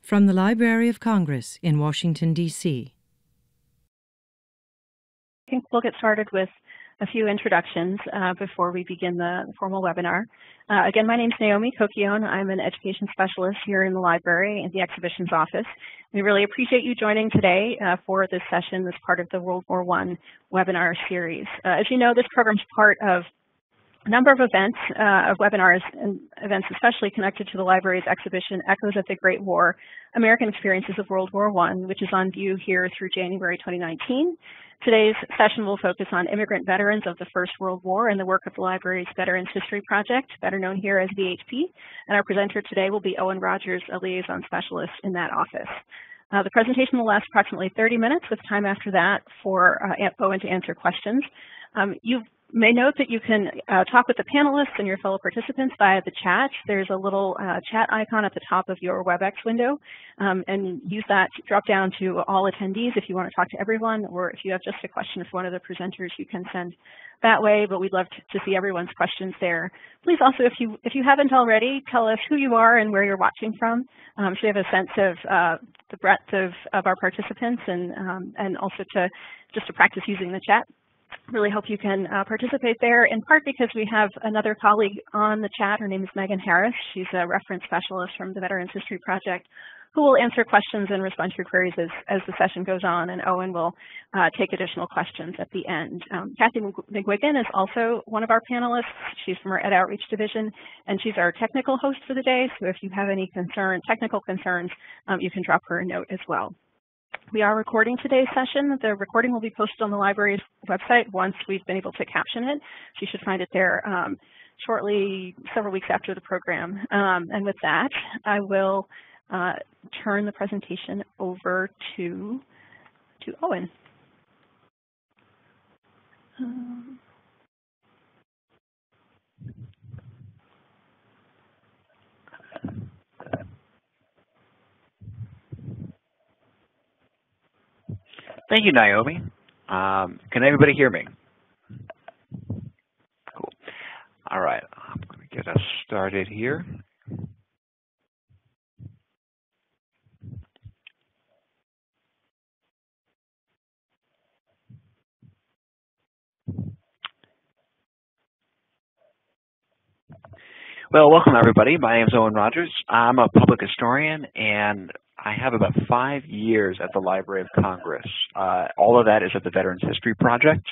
From the Library of Congress in Washington, D.C. I think we'll get started with a few introductions before we begin the formal webinar. Again, my name is Naomi Kokion. I'm an education specialist here in the library in the exhibitions office. We really appreciate you joining today for this session as part of the World War I webinar series. As you know, this program is part of a number of events, webinars and events especially connected to the library's exhibition, Echoes of the Great War, American Experiences of World War I, which is on view here through January 2019. Today's session will focus on immigrant veterans of the First World War and the work of the library's Veterans History Project, better known here as VHP. And our presenter today will be Owen Rogers, a liaison specialist in that office. The presentation will last approximately 30 minutes with time after that for Owen to answer questions. You may note that you can talk with the panelists and your fellow participants via the chat. There's a little chat icon at the top of your WebEx window, and use that to drop down to all attendees if you want to talk to everyone, or if you have just a question for one of the presenters, you can send that way, but we'd love to see everyone's questions there. Please also, if you haven't already, tell us who you are and where you're watching from, so we have a sense of the breadth of our participants, and also just to practice using the chat. Really hope you can participate there, in part because we have another colleague on the chat. Her name is Megan Harris. She's a reference specialist from the Veterans History Project, who will answer questions and respond to your queries as the session goes on, and Owen will take additional questions at the end. Kathy McGuigan is also one of our panelists. She's from our Ed Outreach Division, and she's our technical host for the day, so if you have any technical concerns, you can drop her a note as well. We are recording today's session. The recording will be posted on the library's website once we've been able to caption it. So you should find it there shortly, several weeks after the program. And with that, I will turn the presentation over to Owen. Thank you, Naomi. Can everybody hear me? Cool. All right, I'm going to get us started here. Well, welcome everybody. My name is Owen Rogers. I'm a public historian, and I have about 5 years at the Library of Congress. All of that is at the Veterans History Project,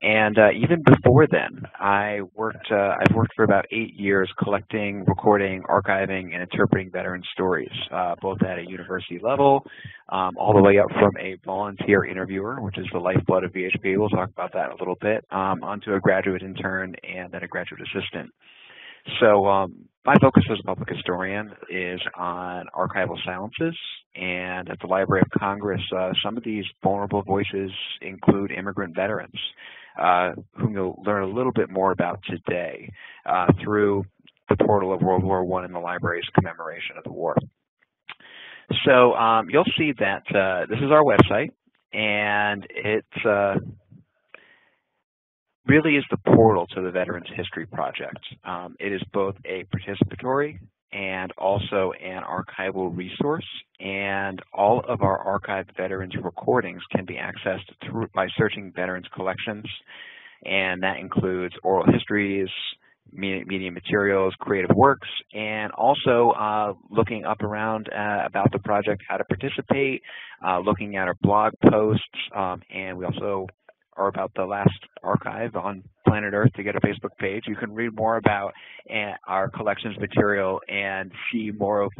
and even before then, I've worked for about 8 years collecting, recording, archiving, and interpreting veteran stories, both at a university level, all the way up from a volunteer interviewer, which is the lifeblood of VHP. We'll talk about that in a little bit, onto a graduate intern and then a graduate assistant. So my focus as a public historian is on archival silences, and at the Library of Congress, some of these vulnerable voices include immigrant veterans, whom you'll learn a little bit more about today through the portal of World War I and the library's commemoration of the war. So you'll see that this is our website, and it's really is the portal to the Veterans History Project. It is both a participatory and also an archival resource, and all of our archived veterans recordings can be accessed by searching veterans collections, and that includes oral histories, media materials, creative works, and also looking up around about the project, how to participate, looking at our blog posts, and we also or about the last archive on planet Earth to get a Facebook page. You can read more about our collections material and see more of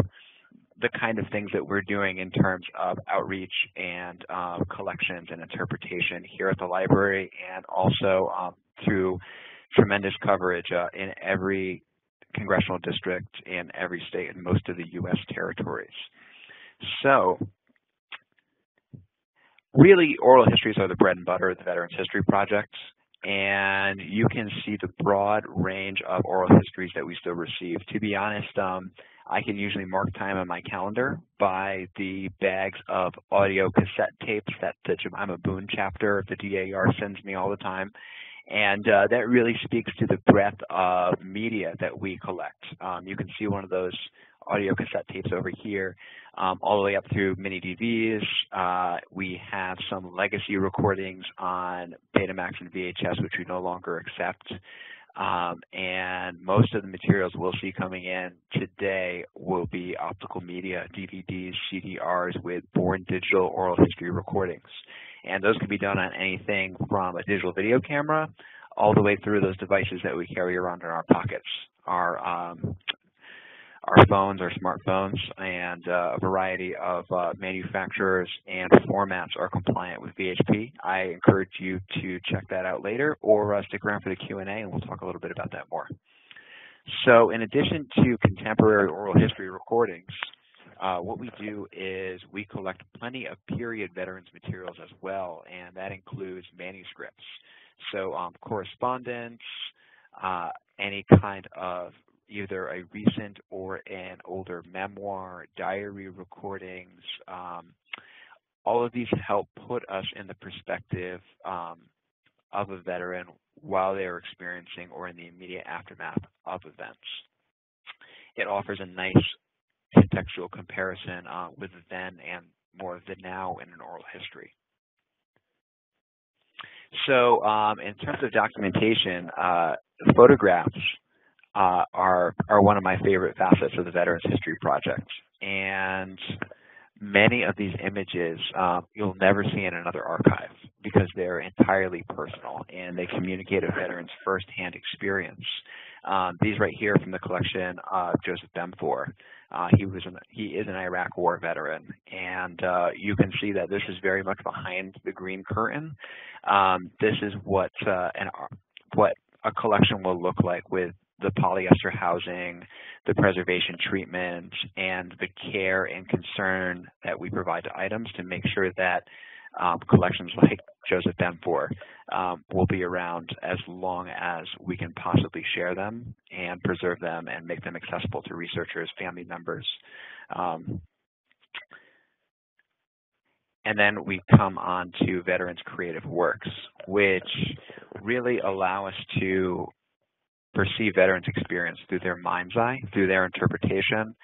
the kind of things that we're doing in terms of outreach and collections and interpretation here at the library, and also through tremendous coverage in every congressional district in every state and most of the U.S. territories. So really, oral histories are the bread and butter of the Veterans History Project, and you can see the broad range of oral histories that we still receive. To be honest, I can usually mark time on my calendar by the bags of audio cassette tapes that the Jemima Boone chapter of the DAR sends me all the time, and that really speaks to the breadth of media that we collect. You can see one of those audio cassette tapes over here. all the way up through mini DVs. We have some legacy recordings on Betamax and VHS, which we no longer accept. And most of the materials we'll see coming in today will be optical media, DVDs, CDRs with born digital oral history recordings. And those can be done on anything from a digital video camera all the way through those devices that we carry around in our pockets, our phones, our smartphones, and a variety of manufacturers and formats are compliant with VHP. I encourage you to check that out later, or stick around for the Q&A, and we'll talk a little bit about that more. So in addition to contemporary oral history recordings, what we do is we collect plenty of period veterans materials as well, and that includes manuscripts. So correspondence, any kind of either a recent or an older memoir, diary recordings. All of these help put us in the perspective of a veteran while they are experiencing or in the immediate aftermath of events. It offers a nice contextual comparison with the then and more of the now in an oral history. So in terms of documentation, photographs are one of my favorite facets of the Veterans History Project. And many of these images you'll never see in another archive because they're entirely personal and they communicate a veteran's firsthand experience. These right here from the collection of Joseph Bemfor. He is an Iraq War veteran, and you can see that this is very much behind the green curtain. This is what a collection will look like with the polyester housing, the preservation treatment, and the care and concern that we provide to items to make sure that collections like Joseph Bemfor will be around as long as we can possibly share them and preserve them and make them accessible to researchers, family members. And then we come on to Veterans Creative Works, which really allow us to perceive veterans' experience through their mind's eye, through their interpretation.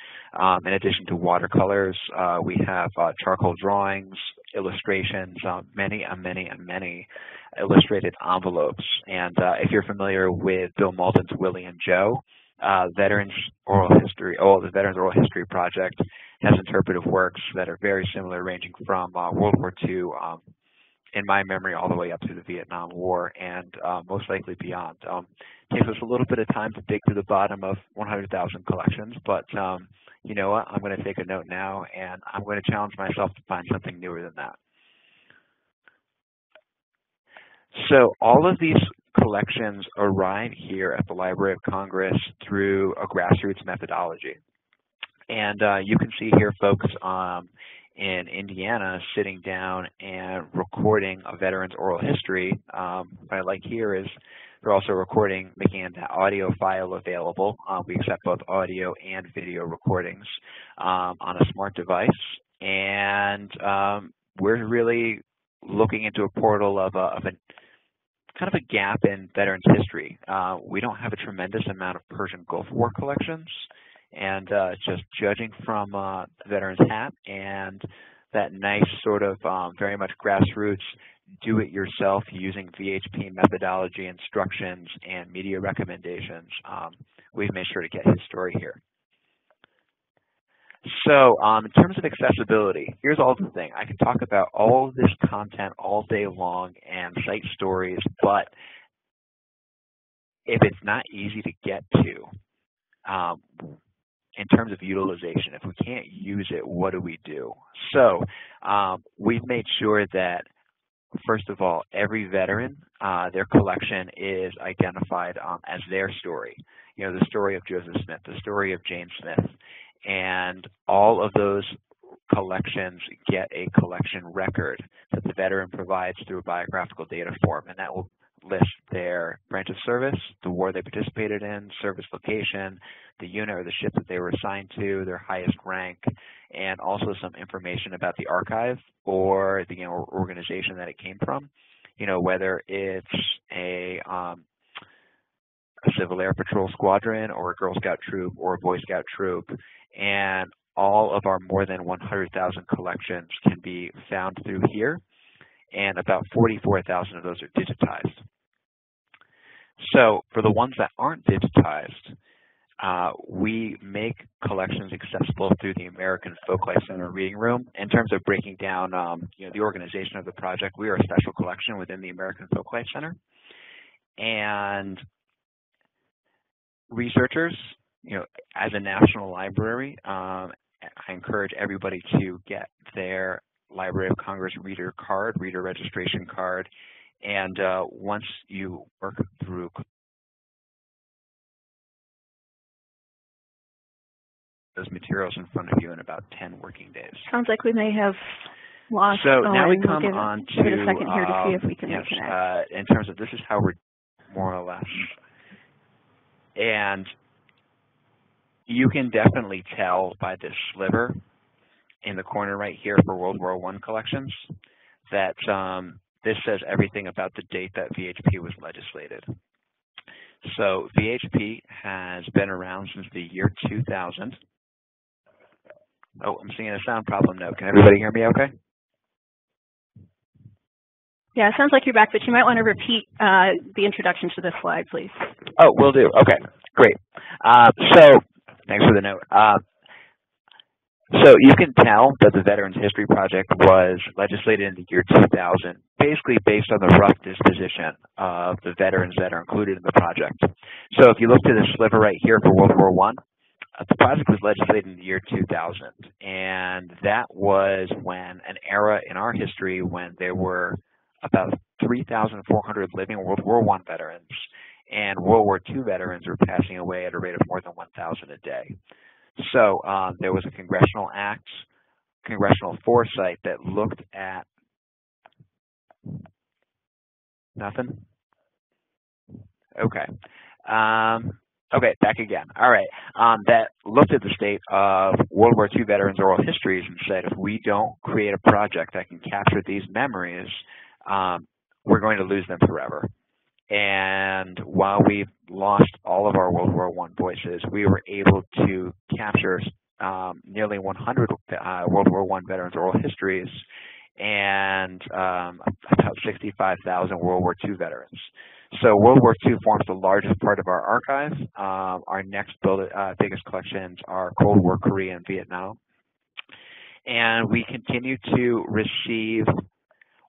In addition to watercolors, we have charcoal drawings, illustrations, many illustrated envelopes. And if you're familiar with Bill Malton's Willie and Joe, the Veterans Oral History Project has interpretive works that are very similar, ranging from World War II, in my memory, all the way up to the Vietnam War, and most likely beyond. It takes us a little bit of time to dig to the bottom of 100,000 collections, but you know what? I'm going to take a note now, and I'm going to challenge myself to find something newer than that. So all of these collections arrive here at the Library of Congress through a grassroots methodology. And you can see here folks in Indiana sitting down and recording a veteran's oral history. What I like here is they're also recording, making an audio file available. We accept both audio and video recordings on a smart device. And we're really looking into a portal of a kind of a gap in veterans history. We don't have a tremendous amount of Persian Gulf War collections. And just judging from the Veterans Hat and that nice sort of very much grassroots, do-it-yourself using VHP methodology, instructions, and media recommendations, we've made sure to get his story here. So in terms of accessibility, here's all the thing. I can talk about all of this content all day long and cite stories, but if it's not easy to get to, in terms of utilization, if we can't use it, what do we do? So we've made sure that, first of all, every veteran, their collection is identified as their story. You know, the story of Joseph Smith, the story of Jane Smith, and all of those collections get a collection record that the veteran provides through a biographical data form, and that will list their branch of service, the war they participated in, service location, the unit or the ship that they were assigned to, their highest rank, and also some information about the archive or the organization that it came from. You know, whether it's a Civil Air Patrol squadron or a Girl Scout troop or a Boy Scout troop, and all of our more than 100,000 collections can be found through here, and about 44,000 of those are digitized. So for the ones that aren't digitized, we make collections accessible through the American Folklife Center Reading Room. In terms of breaking down the organization of the project, we are a special collection within the American Folklife Center. And researchers, as a national library, I encourage everybody to get their Library of Congress reader registration card, and once you work through those materials in front of you in about 10 working days. Sounds like we may have lost. So now we come on to give it a second here to see if we can reconnect. In terms of this is how we're more or less, and you can definitely tell by this sliver in the corner right here for World War I collections that this says everything about the date that VHP was legislated. So VHP has been around since the year 2000. Oh, I'm seeing a sound problem now. Can everybody hear me okay? Yeah, it sounds like you're back, but you might want to repeat the introduction to this slide, please. Oh, will do. Okay, great. So thanks for the note. So you can tell that the Veterans History Project was legislated in the year 2000, basically based on the rough disposition of the veterans that are included in the project. So if you look to the sliver right here for World War I, the project was legislated in the year 2000, and that was when an era in our history when there were about 3,400 living World War I veterans, and World War II veterans were passing away at a rate of more than 1,000 a day. So there was a congressional act, congressional foresight that looked at nothing. Okay. Okay, back again. All right. That looked at the state of World War II veterans' oral histories and said, if we don't create a project that can capture these memories, we're going to lose them forever. And while we've lost all of our World War I voices, we were able to capture nearly 100 World War I veterans' oral histories and about 65,000 World War II veterans. So World War II forms the largest part of our archive. Our next biggest collections are Cold War, Korea, and Vietnam. And we continue to receive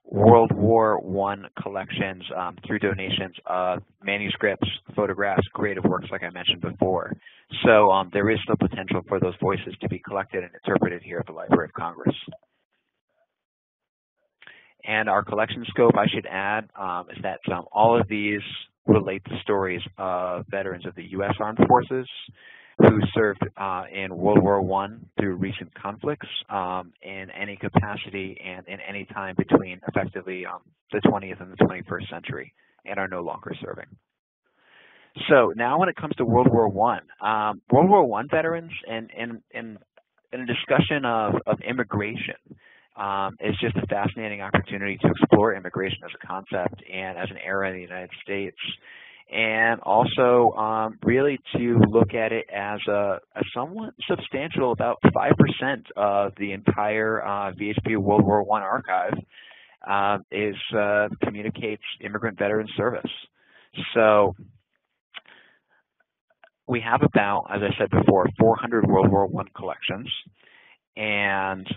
World War I collections through donations of manuscripts, photographs, creative works, like I mentioned before. So there is still potential for those voices to be collected and interpreted here at the Library of Congress. And our collection scope, I should add, is that all of these relate to stories of veterans of the U.S. Armed Forces who served in World War I through recent conflicts in any capacity and in any time between effectively the 20th and the 21st century and are no longer serving. So now when it comes to World War I, World War I veterans in a discussion of immigration is just a fascinating opportunity to explore immigration as a concept and as an era in the United States, and also really to look at it as a somewhat substantial, about 5% of the entire VHP World War I archive communicates immigrant veteran service. So we have about, as I said before, 400 World War I collections, and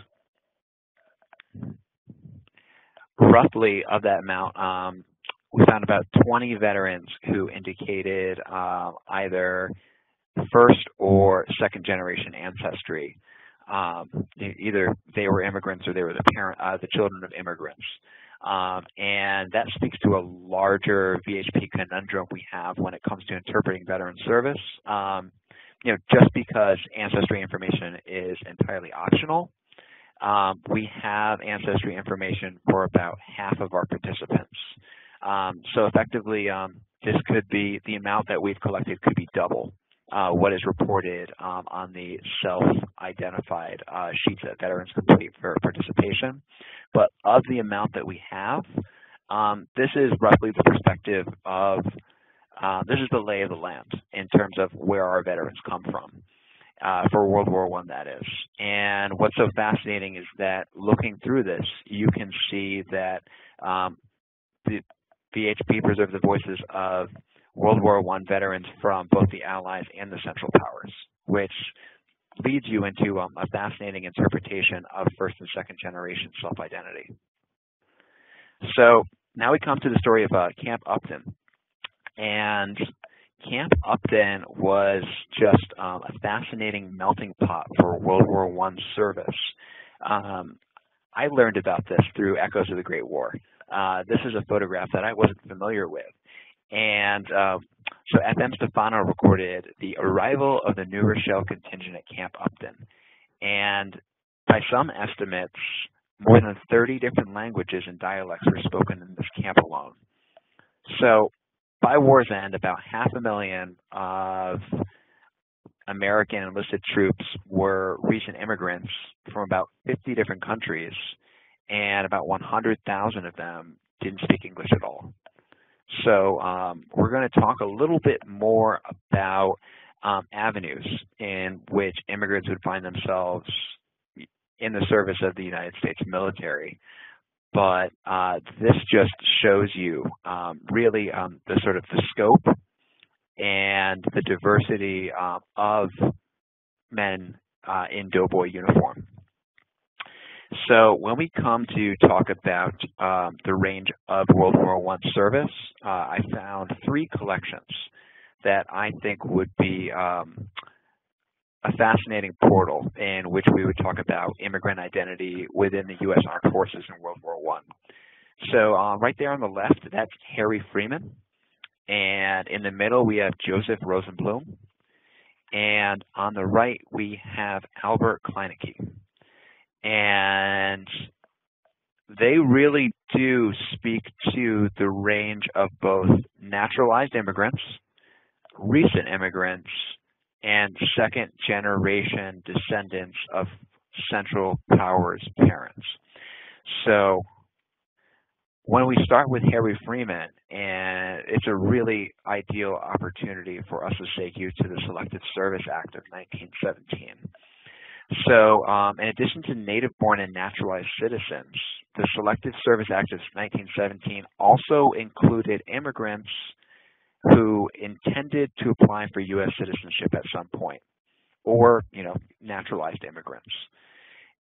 roughly of that amount, we found about 20 veterans who indicated either first or second generation ancestry. Either they were immigrants or they were the children of immigrants. And that speaks to a larger VHP conundrum we have when it comes to interpreting veteran service. Just because ancestry information is entirely optional, we have ancestry information for about half of our participants. So effectively, this could be, the amount that we've collected could be double what is reported on the self-identified sheets that veterans complete for participation. But of the amount that we have, this is roughly the perspective of, this is the lay of the land in terms of where our veterans come from. for World War I, that is. And what's so fascinating is that looking through this, you can see that the VHP preserved the voices of World War I veterans from both the Allies and the Central Powers, which leads you into a fascinating interpretation of first and second generation self-identity. So now we come to the story of Camp Upton. And Camp Upton was just a fascinating melting pot for World War I service. I learned about this through Echoes of the Great War. This is a photograph that I wasn't familiar with. And so FM Stefano recorded the arrival of the New Rochelle contingent at Camp Upton. And by some estimates, more than 30 different languages and dialects were spoken in this camp alone. So by war's end, about 500,000 of American enlisted troops were recent immigrants from about 50 different countries, and about 100,000 of them didn't speak English at all. So we're going to talk a little bit more about avenues in which immigrants would find themselves in the service of the United States military. But this just shows you really the sort of the scope and the diversity of men in doughboy uniform. So when we come to talk about the range of World War I service, I found 3 collections that I think would be a fascinating portal in which we would talk about immigrant identity within the U.S. Armed Forces in World War I. So right there on the left, that's Harry Freeman. And in the middle, we have Joseph Rosenbloom. And on the right, we have Albert Kleinecke. And they really do speak to the range of both naturalized immigrants, recent immigrants, and second-generation descendants of Central Powers parents. So when we start with Harry Freeman, and it's a really ideal opportunity for us to take you to the Selective Service Act of 1917. So in addition to native-born and naturalized citizens, the Selective Service Act of 1917 also included immigrants who intended to apply for U.S. citizenship at some point, or, naturalized immigrants.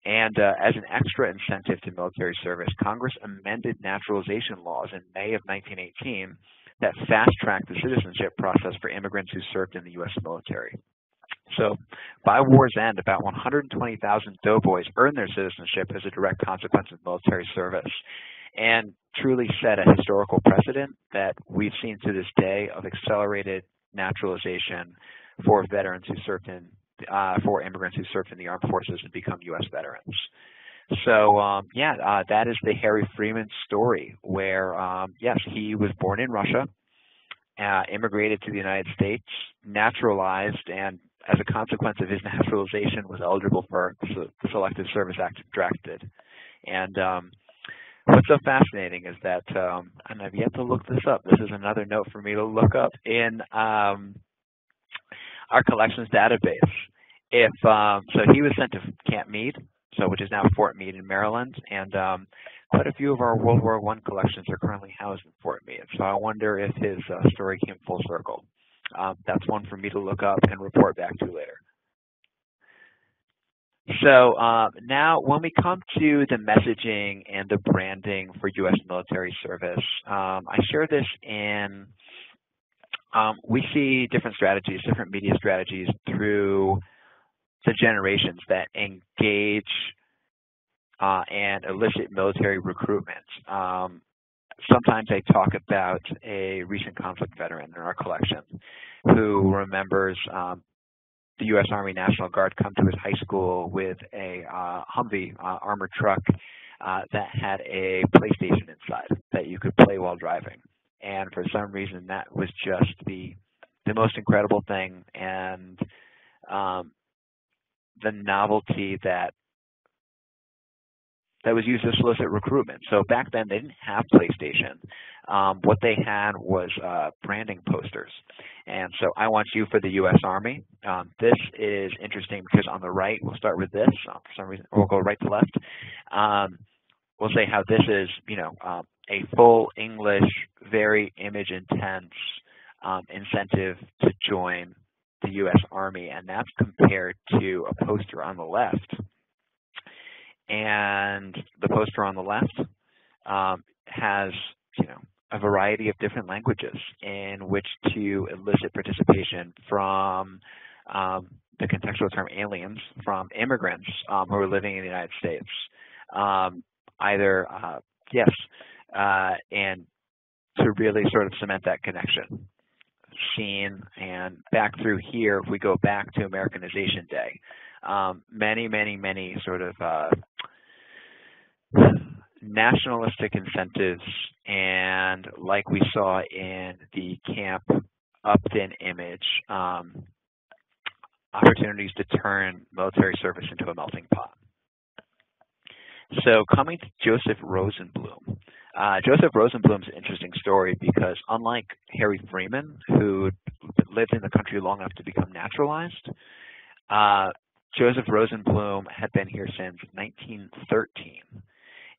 And as an extra incentive to military service, Congress amended naturalization laws in May of 1918 that fast-tracked the citizenship process for immigrants who served in the U.S. military. So by war's end, about 120,000 doughboys earned their citizenship as a direct consequence of military service, and truly set a historical precedent that we've seen to this day of accelerated naturalization for veterans who served in, for immigrants who served in the armed forces and become U.S. veterans. So that is the Harry Freeman story, where yes, he was born in Russia, immigrated to the United States, naturalized, and as a consequence of his naturalization was eligible for the Selective Service Act drafted. And what's so fascinating is that, and I've yet to look this up, this is another note for me to look up in our collections database. If so he was sent to Camp Meade, which is now Fort Meade in Maryland, and quite a few of our World War I collections are currently housed in Fort Meade. So I wonder if his story came full circle. That's one for me to look up and report back to later. So now when we come to the messaging and the branding for U.S. military service, I share this in, we see different strategies, different media strategies through the generations that engage and elicit military recruitment. Sometimes I talk about a recent conflict veteran in our collection who remembers the U.S. Army National Guard come to his high school with a Humvee armored truck that had a PlayStation inside that you could play while driving. And for some reason, that was just the most incredible thing, and the novelty that that was used to solicit recruitment. So back then they didn't have PlayStation. What they had was branding posters. And so I want you for the U.S. Army. This is interesting because on the right, we'll start with this. For some reason, we'll go right to left. We'll say how this is, a full English, very image intense incentive to join the U.S. Army, and that's compared to a poster on the left. And the poster on the left has, a variety of different languages in which to elicit participation from the contextual term aliens, from immigrants who are living in the United States. And to really sort of cement that connection. Seen and back through here, if we go back to Americanization Day, many sort of nationalistic incentives, and like we saw in the Camp Upton image, opportunities to turn military service into a melting pot. So coming to Joseph Rosenbloom. Joseph Rosenbloom's an interesting story because unlike Harry Freeman, who lived in the country long enough to become naturalized, Joseph Rosenbloom had been here since 1913.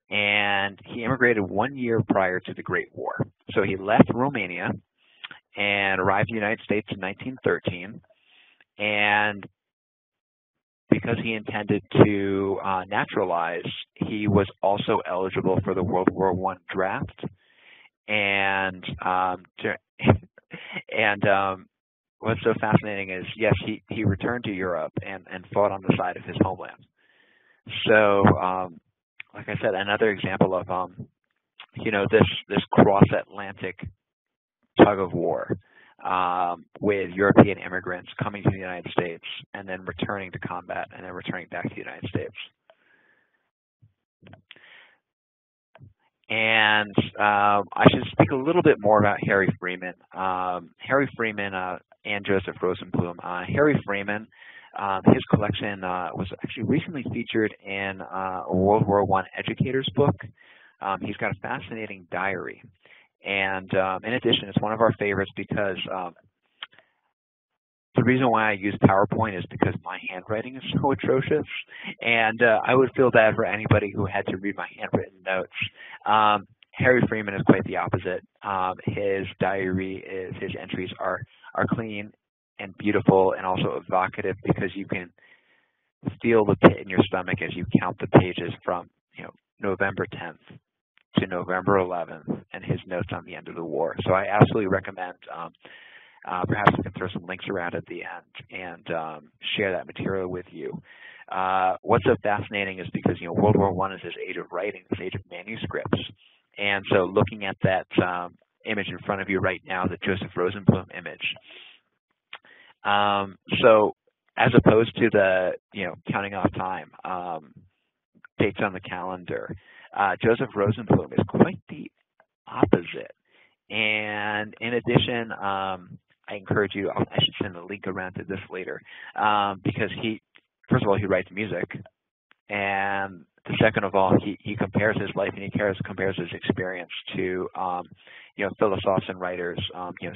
And he immigrated 1 year prior to the Great War. So he left Romania and arrived in the United States in 1913. And because he intended to naturalize, he was also eligible for the World War I draft. And what's so fascinating is, yes, he returned to Europe and fought on the side of his homeland. So, like I said, another example of this cross-Atlantic tug of war with European immigrants coming to the United States and then returning to combat and then returning back to the United States. And I should speak a little bit more about Harry Freeman. Harry Freeman and Joseph Rosenbloom. Harry Freeman, his collection was actually recently featured in a World War I educator's book. He's got a fascinating diary. And in addition, it's one of our favorites because the reason why I use PowerPoint is because my handwriting is so atrocious. And I would feel bad for anybody who had to read my handwritten notes. Harry Freeman is quite the opposite. His diary, his entries are clean and beautiful and also evocative because you can feel the pit in your stomach as you count the pages from November 10th to November 11th and his notes on the end of the war. So I absolutely recommend, perhaps we can throw some links around at the end and share that material with you. What's so fascinating is because World War I is this age of writing, this age of manuscripts. And so looking at that image in front of you right now, the Joseph Rosenbloom image. So as opposed to the, counting off time, dates on the calendar, Joseph Rosenbloom is quite the opposite. And in addition, I encourage you, I should send a link around to this later, because first of all, he writes music. And the second of all, he compares his life and he compares his experience to, philosophers and writers,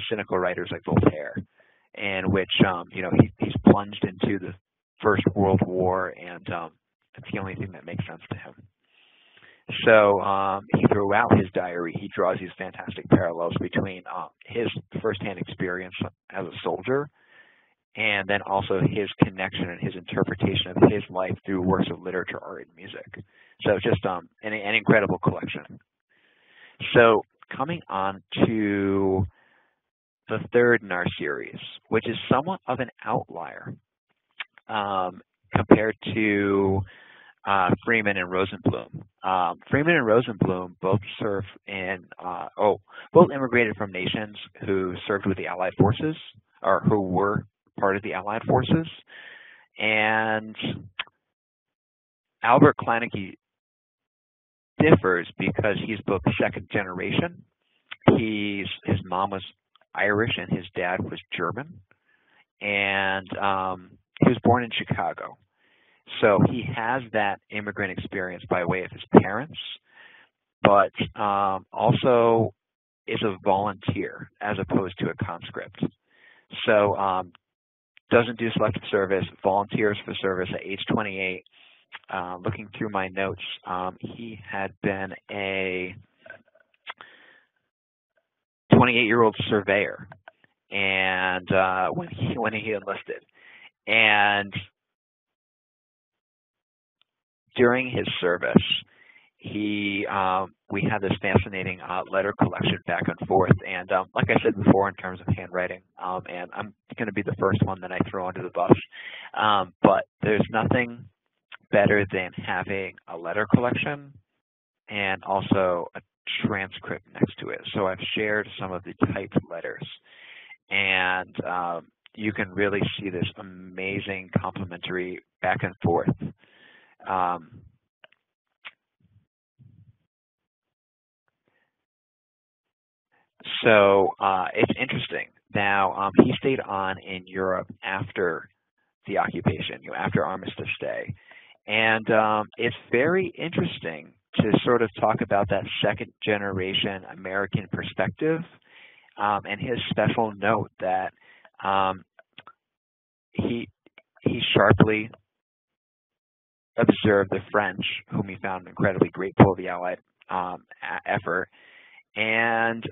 cynical writers like Voltaire, in which, he's plunged into the First World War, and it's the only thing that makes sense to him. So throughout his diary, he draws these fantastic parallels between his firsthand experience as a soldier and then also his connection and his interpretation of his life through works of literature, art, and music. So just an incredible collection. So coming on to the third in our series, which is somewhat of an outlier compared to Freeman and Rosenbloom. Freeman and Rosenbloom both served both immigrated from nations who served with the Allied forces, or who were part of the Allied forces. And Albert Kleinecke differs because he's both second generation. His mom was Irish and his dad was German. And he was born in Chicago. So he has that immigrant experience by way of his parents, but also is a volunteer as opposed to a conscript. So doesn't do selective service, volunteers for service at age 28. Looking through my notes, he had been a 28-year-old surveyor, and when he enlisted, and during his service, we had this fascinating letter collection back and forth, and like I said before, in terms of handwriting, and I'm going to be the first one that I throw under the bus, but there's nothing better than having a letter collection and also a transcript next to it. So I've shared some of the typed letters, and you can really see this amazing complementary back and forth. So it's interesting. Now, he stayed on in Europe after the occupation, after Armistice Day. And it's very interesting to sort of talk about that second generation American perspective, and his special note that he sharply observed the French, whom he found incredibly grateful of the Allied effort, and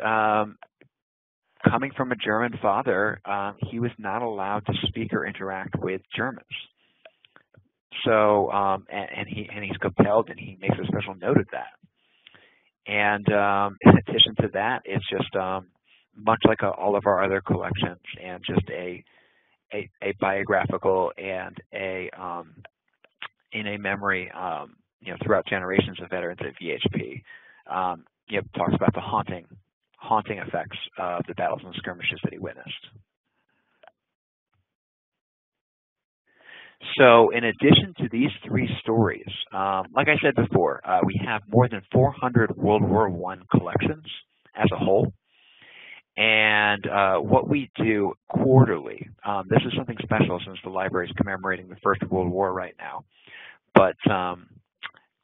coming from a German father, he was not allowed to speak or interact with Germans. So, and he's compelled, and he makes a special note of that. And in addition to that, it's just much like all of our other collections, and just a biographical and in a memory, throughout generations of veterans at VHP. Talks about the haunting effects of the battles and skirmishes that he witnessed. So in addition to these three stories, like I said before, we have more than 400 World War I collections as a whole. And what we do quarterly, this is something special since the library is commemorating the First World War right now, but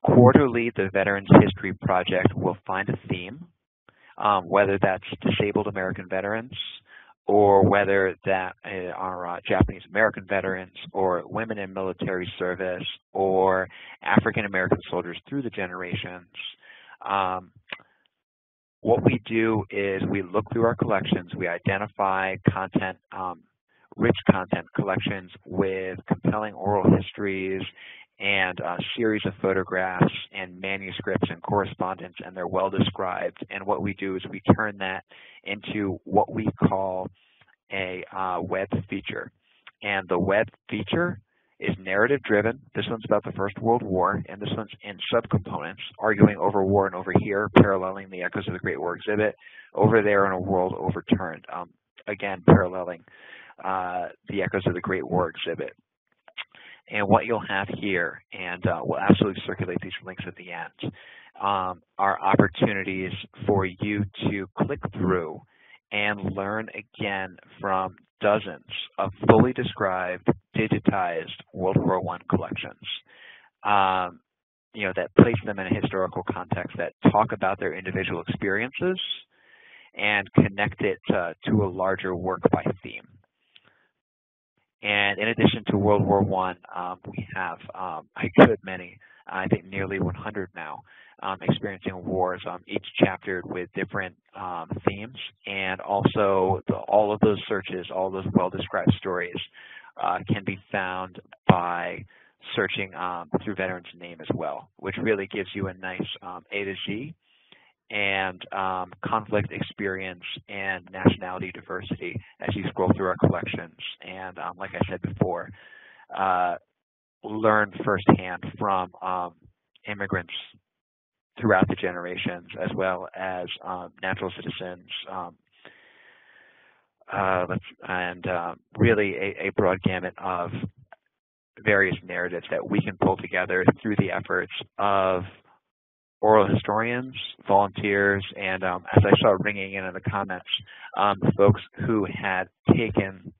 quarterly the Veterans History Project will find a theme, whether that's disabled American veterans, or whether that are Japanese American veterans, or women in military service, or African American soldiers through the generations. What we do is we look through our collections, we identify content, rich content collections with compelling oral histories and a series of photographs and manuscripts and correspondence, and they're well described. And what we do is we turn that into what we call a web feature. And the web feature is narrative driven. This one's about the First World War, and this one's in subcomponents, arguing over war and over here, paralleling the echoes of the Great War exhibit, over there in a world overturned, again paralleling the echoes of the Great War exhibit. And what you'll have here, and we'll absolutely circulate these links at the end, are opportunities for you to click through and learn again from dozens of fully described, digitized World War I collections, that place them in a historical context, that talk about their individual experiences and connect it to a larger work by theme. And in addition to World War I, we have a good many, I think nearly 100 now, experiencing wars, each chaptered with different themes, and also all of those searches, all those well-described stories can be found by searching through veteran's name as well, which really gives you a nice A to Z and conflict experience and nationality diversity as you scroll through our collections. And like I said before, learn firsthand from immigrants throughout the generations, as well as natural citizens, and really a broad gamut of various narratives that we can pull together through the efforts of oral historians, volunteers, and as I saw ringing in the comments, the folks who had taken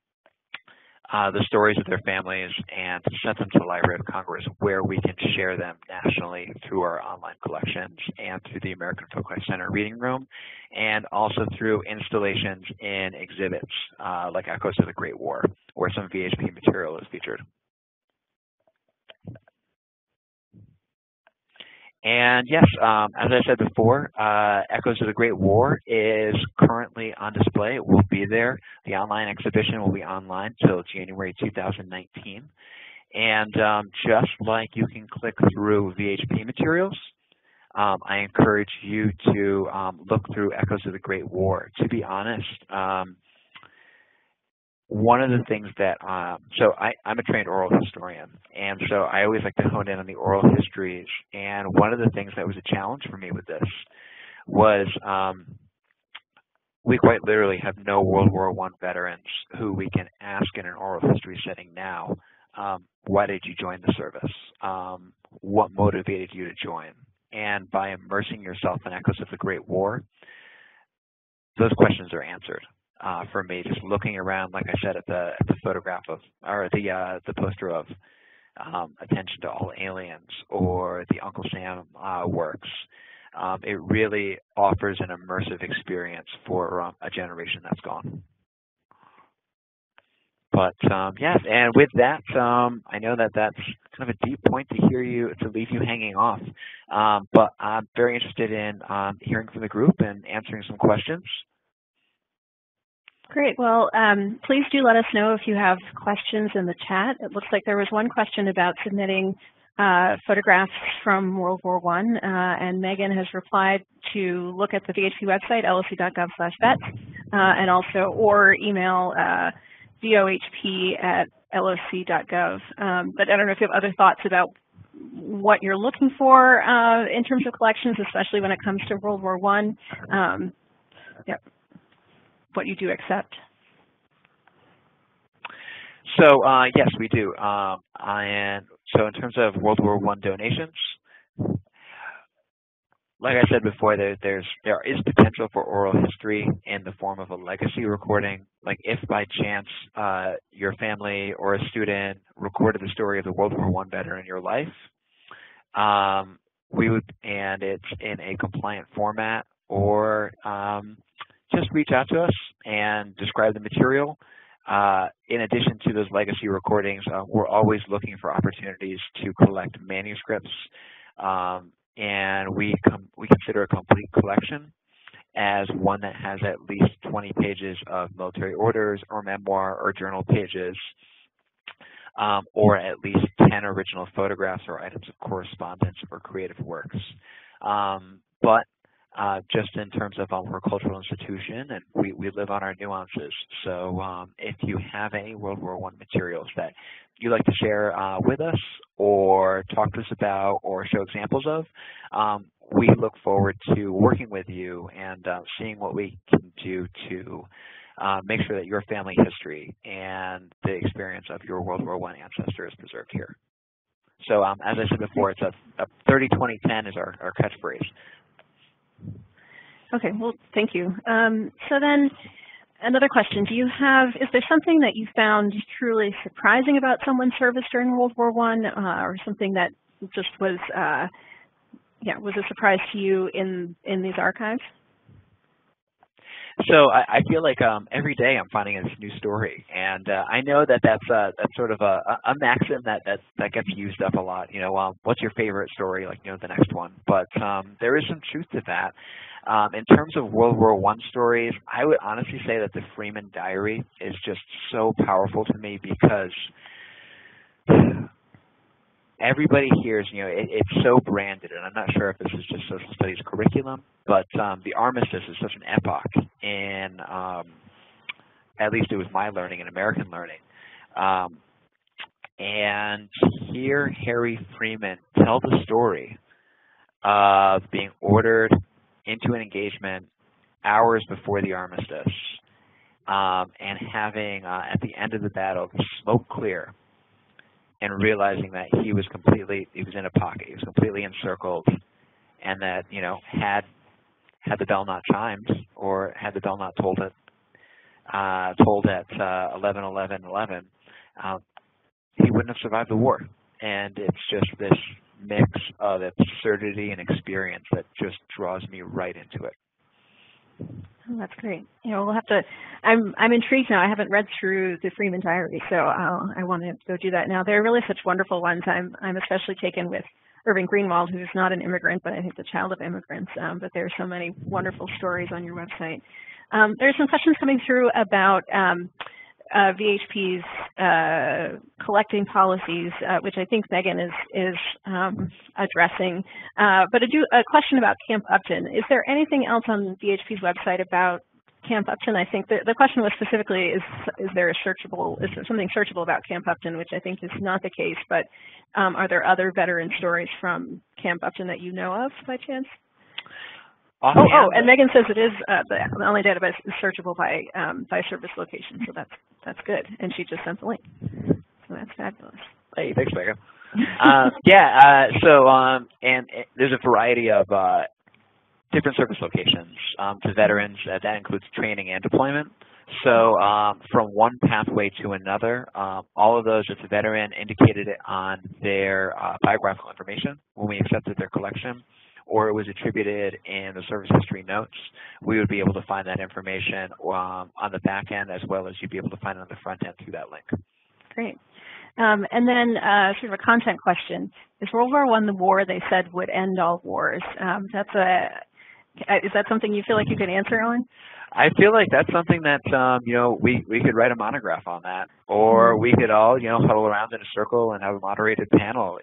the stories of their families and sent them to the Library of Congress, where we can share them nationally through our online collections and through the American Folklife Center Reading Room, and also through installations in exhibits like Echoes of the Great War, where some VHP material is featured. And yes, as I said before, Echoes of the Great War is currently on display. It will be there. The online exhibition will be online till January 2019. And just like you can click through VHP materials, I encourage you to look through Echoes of the Great War. To be honest, one of the things that, so I'm a trained oral historian, and so I always like to hone in on the oral histories, and one of the things that was a challenge for me with this was we quite literally have no World War I veterans who we can ask in an oral history setting now, why did you join the service? What motivated you to join? And by immersing yourself in Echoes of the Great War, those questions are answered. For me, just looking around, like I said, at the photograph of, or the poster of Attention to All Aliens, or the Uncle Sam works, it really offers an immersive experience for a generation that's gone. But yes, and with that, I know that that's kind of a deep point to leave you hanging off. But I'm very interested in hearing from the group and answering some questions. Great. Well, please do let us know if you have questions in the chat. It looks like there was one question about submitting photographs from World War I, and Megan has replied to look at the VHP website, lsc.gov/vets, and also, or email vohp@lsc.gov. But I don't know if you have other thoughts about what you're looking for in terms of collections, especially when it comes to World War I. Yep. What you do accept. So yes, we do. And so in terms of World War I donations, like I said before, there is potential for oral history in the form of a legacy recording. Like if by chance your family or a student recorded the story of the World War I veteran in your life, we would, and it's in a compliant format, or just reach out to us and describe the material. In addition to those legacy recordings, we're always looking for opportunities to collect manuscripts, and we consider a complete collection as one that has at least 20 pages of military orders or memoir or journal pages, or at least 10 original photographs or items of correspondence or creative works. But just in terms of we're a cultural institution, and we live on our nuances. So if you have any World War I materials that you'd like to share with us, or talk to us about, or show examples of, we look forward to working with you and seeing what we can do to make sure that your family history and the experience of your World War I ancestor is preserved here. So as I said before, it's a 30-20-10 is our catchphrase. Okay, well, thank you. So then, another question: is there something that you found truly surprising about someone's service during World War I, or something that just was, was a surprise to you in these archives? So I feel like every day I'm finding a new story, and I know that that's sort of a maxim that gets used up a lot. You know, what's your favorite story? Like, the next one. But there is some truth to that. In terms of World War I stories, I would honestly say that the Freeman Diary is just so powerful to me, because everybody hears, it's so branded, and I'm not sure if this is just social studies curriculum, but the armistice is such an epoch in, at least it was my learning and American learning. And hear Harry Freeman tell the story of being ordered into an engagement hours before the armistice, and having, at the end of the battle, the smoke clear, and realizing that he was in a pocket, he was completely encircled, and that, had the bell not chimed, or had the bell not tolled at 11:11:11, he wouldn't have survived the war. And it's just this mix of absurdity and experience that just draws me right into it. Oh, that's great. We'll have to. I'm intrigued now. I haven't read through the Freeman diary, so I want to go do that now. They're really such wonderful ones. I'm especially taken with Irving Greenwald, who's not an immigrant, but I think the child of immigrants. But there are so many wonderful stories on your website. There's some questions coming through about VHP's collecting policies, which I think Megan is addressing. But a question about Camp Upton. Is there anything else on VHP's website about Camp Upton? I think the question was specifically, is there something searchable about Camp Upton, which I think is not the case, but are there other veteran stories from Camp Upton that you know of by chance? And Megan says it is the only database is searchable by service location, so that's good. And she just sent the link, so that's fabulous. Hey, thanks, Megan. And there's a variety of different service locations to veterans. That includes training and deployment. So from one pathway to another, all of those, if the veteran indicated it on their biographical information when we accepted their collection, or it was attributed in the service history notes, we would be able to find that information on the back end, as well as you'd be able to find it on the front end through that link. Great. And then sort of a content question. Is World War I the war they said would end all wars? Is that something you feel like you can answer, Owen? I feel like that's something that, we could write a monograph on that, or we could all, huddle around in a circle and have a moderated panel.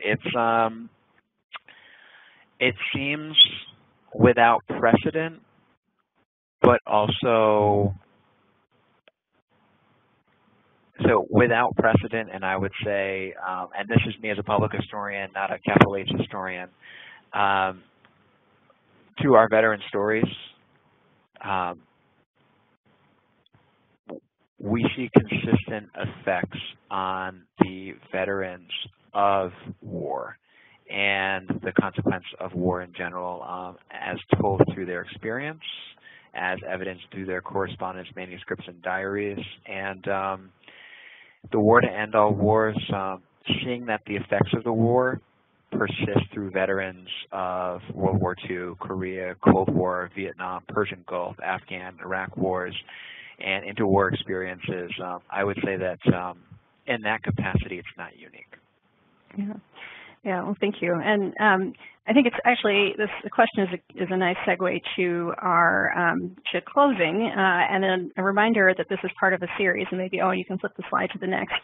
It seems without precedent, but also, so without precedent, and I would say, and this is me as a public historian, not a capital H historian, through our veteran stories, we see consistent effects on the veterans of war and the consequence of war in general, as told through their experience, as evidenced through their correspondence, manuscripts, and diaries. And the war to end all wars, seeing that the effects of the war persist through veterans of World War II, Korea, Cold War, Vietnam, Persian Gulf, Afghan, Iraq wars, and interwar experiences, I would say that in that capacity, it's not unique. Yeah. Yeah, well, thank you. And I think it's actually, this question is a nice segue to our to closing, and then a reminder that this is part of a series, and maybe, you can flip the slide to the next,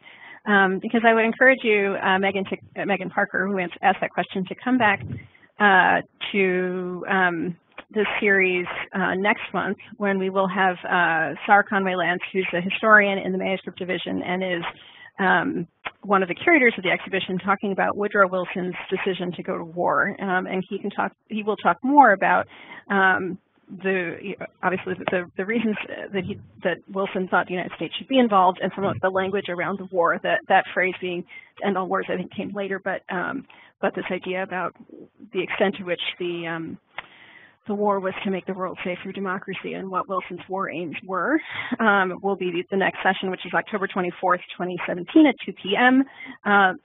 because I would encourage you, Megan Parker, who asked that question, to come back to this series next month, when we will have Sarah Conway Lance, who's a historian in the manuscript division and is one of the curators of the exhibition, talking about Woodrow Wilson's decision to go to war, and he will talk more about obviously the reasons that Wilson thought the United States should be involved, and some of the language around the war. That phrase being "to end all wars," I think, came later, but this idea about the extent to which the war was to make the world safe through democracy, and what Wilson's war aims were, will be the next session, which is October 24th, 2017 at 2 p.m.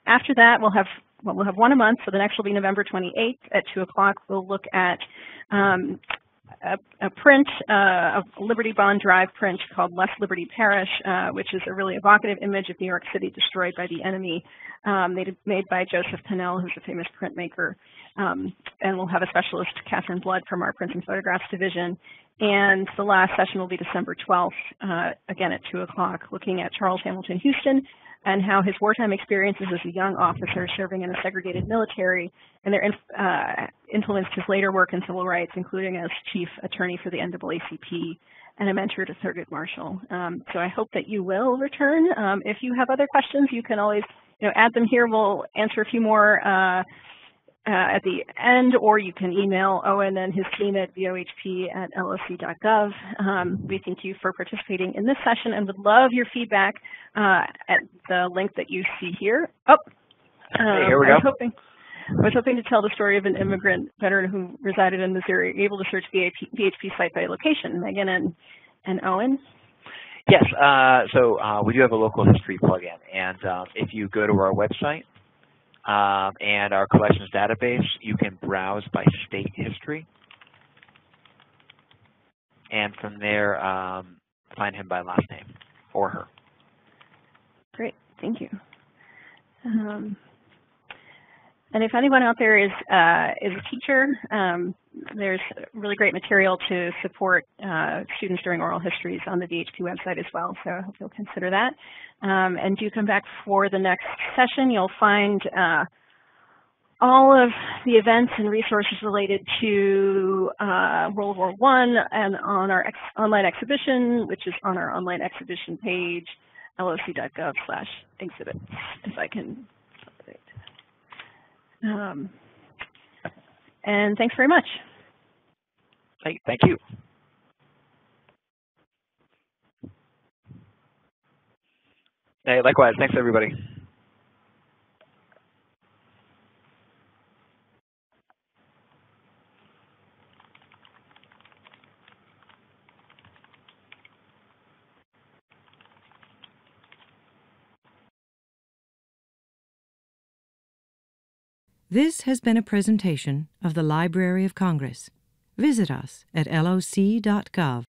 After that, we'll have one a month, so the next will be November 28th at 2 o'clock. We'll look at a print, a Liberty Bond Drive print called Lest Liberty Perish, which is a really evocative image of New York City destroyed by the enemy, made by Joseph Pennell, who's a famous printmaker. And we'll have a specialist, Catherine Blood, from our Prints and Photographs division. And the last session will be December 12th, again at 2 o'clock, looking at Charles Hamilton Houston and how his wartime experiences as a young officer serving in a segregated military and their influenced his later work in civil rights, including as chief attorney for the NAACP and a mentor to Thurgood Marshall. So I hope that you will return. If you have other questions, you can always add them here. We'll answer a few more at the end, or you can email Owen and his team at vohp@lsc.gov. We thank you for participating in this session and would love your feedback at the link that you see here. Hey, here we go. I was hoping to tell the story of an immigrant veteran who resided in Missouri, able to search VHP site by location. Megan and Owen? Yes, so we do have a local history plugin, and if you go to our website and our collections database, you can browse by state history, and from there find him by last name or her. Great, thank you. And if anyone out there is a teacher, there's really great material to support students during oral histories on the VHP website as well, so I hope you'll consider that. And do come back for the next session. You'll find all of the events and resources related to World War I and on our online exhibition, which is on our online exhibition page, loc.gov/exhibits, if I can. And thanks very much. Hey, thank you. Hey, likewise. Thanks, everybody. This has been a presentation of the Library of Congress. Visit us at loc.gov.